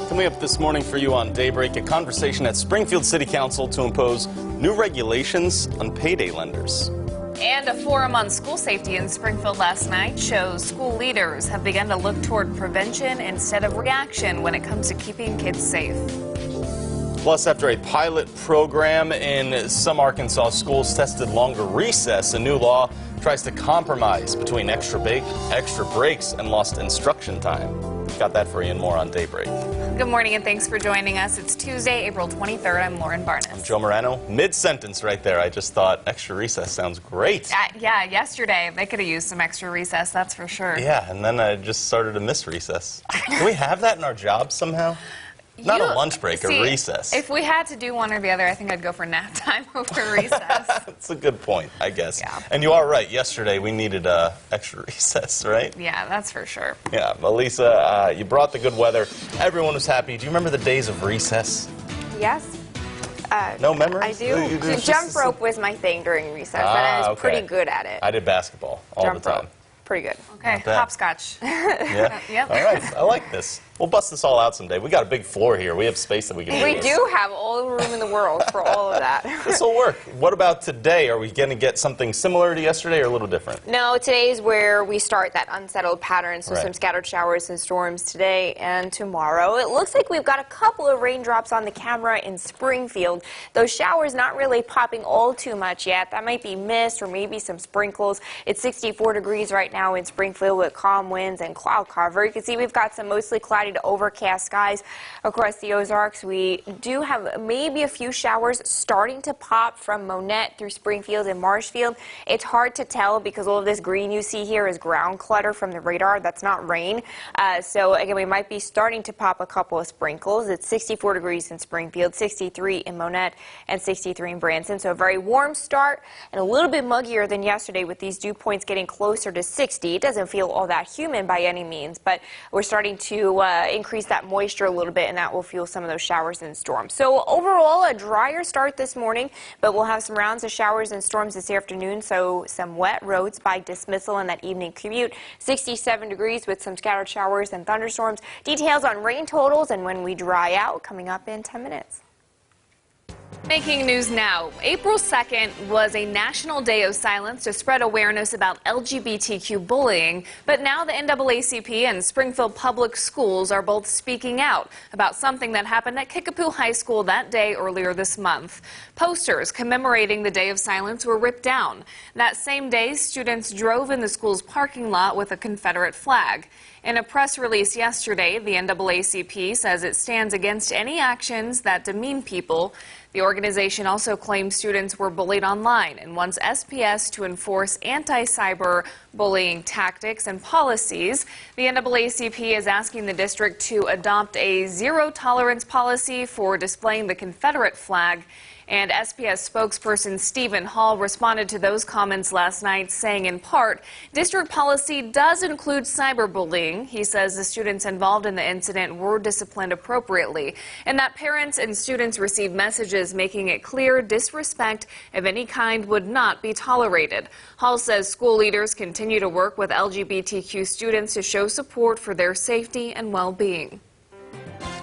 Coming up this morning for you on Daybreak, a conversation at Springfield City Council to impose new regulations on payday lenders. And a forum on school safety in Springfield last night shows school leaders have begun to look toward prevention instead of reaction when it comes to keeping kids safe. Plus, after a pilot program in some Arkansas schools tested longer recess, a new law tries to compromise between extra breaks and lost instruction time. Got that for you and more on Daybreak. Good morning and thanks for joining us. It's Tuesday, April 23rd. I'm Lauren Barnes. I'm Joe Morano. Mid-sentence right there. I just thought extra recess sounds great. Yeah, yesterday they could have used some extra recess, that's for sure. Yeah, and then I just started to miss recess. Do we have that in our jobs somehow? Not a lunch break, a recess. If we had to do one or the other, I think I'd go for nap time over recess. That's a good point, I guess. Yeah. And you are right. Yesterday we needed extra recess, right? Yeah, that's for sure. Yeah, Melissa, you brought the good weather. Everyone was happy. Do you remember the days of recess? Yes. No memories? I do. The jump rope was my thing during recess, and I was pretty good at it. I did basketball all the time. Pretty good. Okay, hopscotch. Yeah? Yep. All right, I like this. We'll bust this all out someday. We got a big floor here. We have space that we can We do have all the room in the world for all of that. This will work. What about today? Are we going to get something similar to yesterday or a little different? No, today is where we start that unsettled pattern, so some scattered showers and storms today and tomorrow. It looks like we've got a couple of raindrops on the camera in Springfield. Those showers not really popping all too much yet. That might be mist or maybe some sprinkles. It's 64 degrees right now in Springfield with calm winds and cloud cover. You can see we've got some mostly cloudy to overcast skies across the Ozarks. We do have maybe a few showers starting to pop from Monette through Springfield and Marshfield. It's hard to tell because all of this green you see here is ground clutter from the radar. That's not rain. So again, we might be starting to pop a couple of sprinkles. It's 64 degrees in Springfield, 63 in Monette, and 63 in Branson. So a very warm start and a little bit muggier than yesterday with these dew points getting closer to 60. It doesn't feel all that humid by any means, but we're starting to increase that moisture a little bit, and that will fuel some of those showers and storms. So overall, a drier start this morning, but we'll have some rounds of showers and storms this afternoon, so some wet roads by dismissal in that evening commute. 67 degrees with some scattered showers and thunderstorms. Details on rain totals and when we dry out coming up in 10 minutes. Making news now. April 2nd was a national day of silence to spread awareness about LGBTQ bullying, but now the NAACP and Springfield Public Schools are both speaking out about something that happened at Kickapoo High School that day earlier this month. Posters commemorating the day of silence were ripped down. That same day, students drove in the school's parking lot with a Confederate flag. In a press release yesterday, the NAACP says it stands against any actions that demean people. The organization also claims students were bullied online and wants SPS to enforce anti-cyber bullying tactics and policies. The NAACP is asking the district to adopt a zero-tolerance policy for displaying the Confederate flag. And SPS spokesperson Stephen Hall responded to those comments last night, saying in part, district policy does include cyberbullying. He says the students involved in the incident were disciplined appropriately and that parents and students received messages making it clear disrespect of any kind would not be tolerated. Hall says school leaders continue to work with LGBTQ students to show support for their safety and well-being.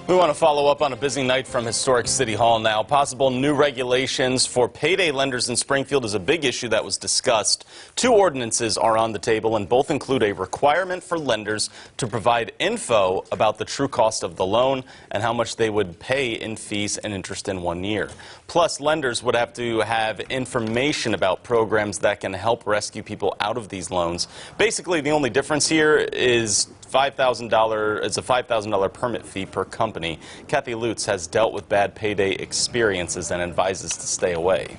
We want to follow up on a busy night from Historic City Hall now. Possible new regulations for payday lenders in Springfield is a big issue that was discussed. Two ordinances are on the table, and both include a requirement for lenders to provide info about the true cost of the loan and how much they would pay in fees and interest in 1 year. Plus, lenders would have to have information about programs that can help rescue people out of these loans. Basically, the only difference here is it's a $5,000 permit fee per company. Kathy Lutz has dealt with bad payday experiences and advises to stay away.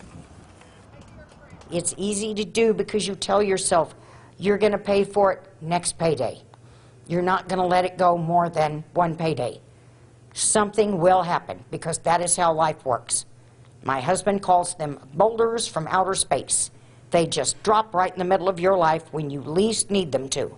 It's easy to do because you tell yourself you're going to pay for it next payday. You're not going to let it go more than one payday. Something will happen because that is how life works. My husband calls them boulders from outer space. They just drop right in the middle of your life when you least need them to.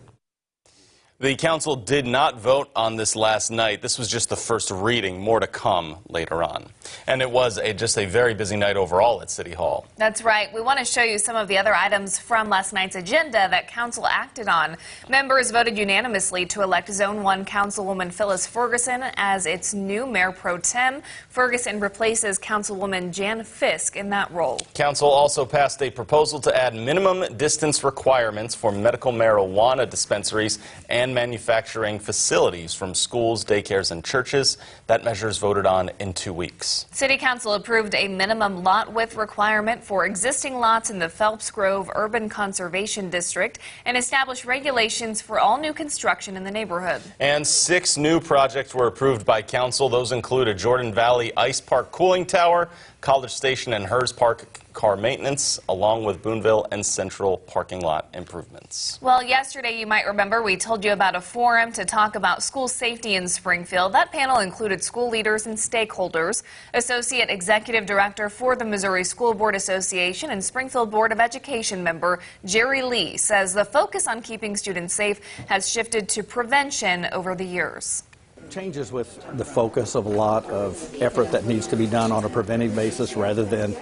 The council did not vote on this last night. This was just the first reading. More to come later on. And it was just a very busy night overall at City Hall. That's right. We want to show you some of the other items from last night's agenda that council acted on. Members voted unanimously to elect Zone 1 Councilwoman Phyllis Ferguson as its new mayor pro tem. Ferguson replaces Councilwoman Jan Fisk in that role. Council also passed a proposal to add minimum distance requirements for medical marijuana dispensaries and manufacturing facilities from schools, daycares, and churches. That measure is voted on in 2 weeks. City Council approved a minimum lot width requirement for existing lots in the Phelps Grove Urban Conservation District and established regulations for all new construction in the neighborhood. And 6 new projects were approved by council. Those include a Jordan Valley Ice Park cooling tower, College Station and Hers Park car maintenance, along with Boonville and Central parking lot improvements. Well, yesterday you might remember we told you about a forum to talk about school safety in Springfield. That panel included school leaders and stakeholders. Associate Executive Director for the Missouri School Board Association and Springfield Board of Education member Jerry Lee says the focus on keeping students safe has shifted to prevention over the years. Changes with the focus of a lot of effort that needs to be done on a preventive basis rather than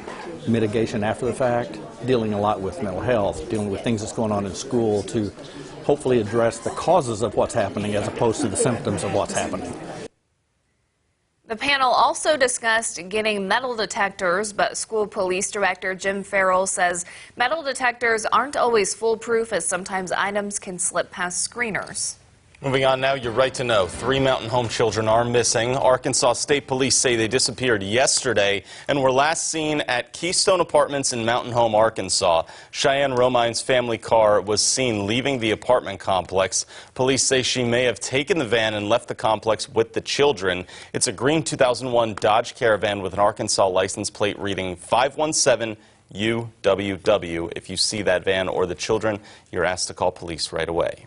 mitigation after the fact, dealing a lot with mental health, dealing with things that's going on in school to hopefully address the causes of what's happening as opposed to the symptoms of what's happening. The panel also discussed getting metal detectors, but school police director Jim Farrell says metal detectors aren't always foolproof as sometimes items can slip past screeners. Moving on now, you're right to know 3 Mountain Home children are missing. Arkansas State Police say they disappeared yesterday and were last seen at Keystone Apartments in Mountain Home, Arkansas. Cheyenne Romine's family car was seen leaving the apartment complex. Police say she may have taken the van and left the complex with the children. It's a green 2001 Dodge Caravan with an Arkansas license plate reading 517 UWW. If you see that van or the children, you're asked to call police right away.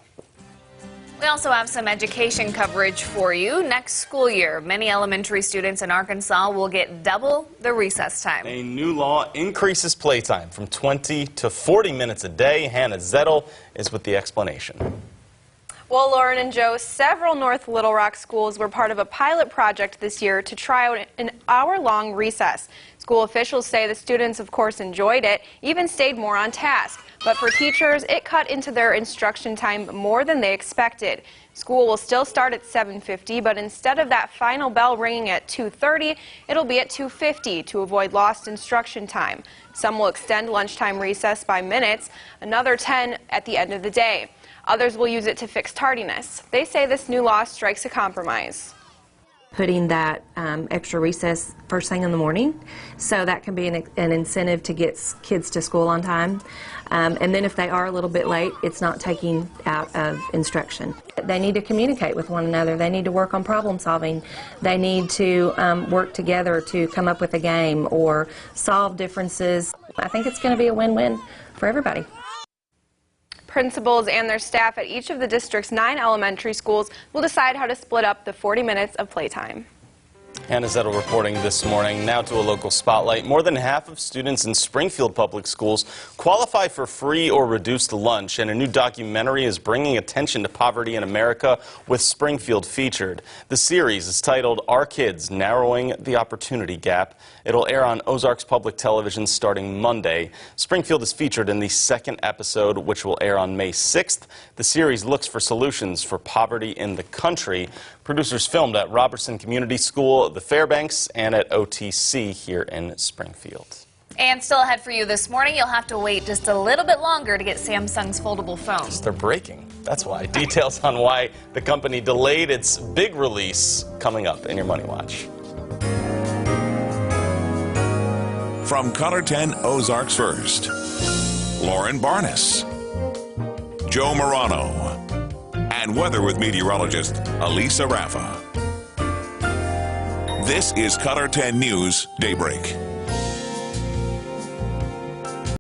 We also have some education coverage for you. Next school year, many elementary students in Arkansas will get double the recess time. A new law increases playtime from 20 to 40 minutes a day. Hannah Zettel is with the explanation. Well, Lauren and Joe, several North Little Rock schools were part of a pilot project this year to try out an hour-long recess. School officials say the students, of course, enjoyed it, even stayed more on task. But for teachers, it cut into their instruction time more than they expected. School will still start at 7:50, but instead of that final bell ringing at 2:30, it'll be at 2:50 to avoid lost instruction time. Some will extend lunchtime recess by minutes, another 10 at the end of the day. Others will use it to fix tardiness. They say this new law strikes a compromise. Putting that extra recess first thing in the morning, so that can be an incentive to get kids to school on time. And then if they are a little bit late, it's not taking out of instruction. They need to communicate with one another. They need to work on problem solving. They need to work together to come up with a game or solve differences. I think it's going to be a win-win for everybody. Principals and their staff at each of the district's 9 elementary schools will decide how to split up the 40 minutes of playtime. Hannah Zettel reporting this morning. Now to a local spotlight. More than half of students in Springfield public schools qualify for free or reduced lunch, and a new documentary is bringing attention to poverty in America with Springfield featured. The series is titled Our Kids, Narrowing the Opportunity Gap. It'll air on Ozarks Public Television starting Monday. Springfield is featured in the 2nd episode, which will air on May 6th. The series looks for solutions for poverty in the country. Producers filmed at Robertson Community School, the Fairbanks, and at OTC here in Springfield. And still ahead for you this morning, you'll have to wait just a little bit longer to get Samsung's foldable phones. They're breaking. That's why. Details on why the company delayed its big release coming up in your Money Watch. From Color 10 Ozarks First, Lauren Barnes, Joe Morano, and weather with meteorologist Elisa Raffa. This is Color 10 News Daybreak.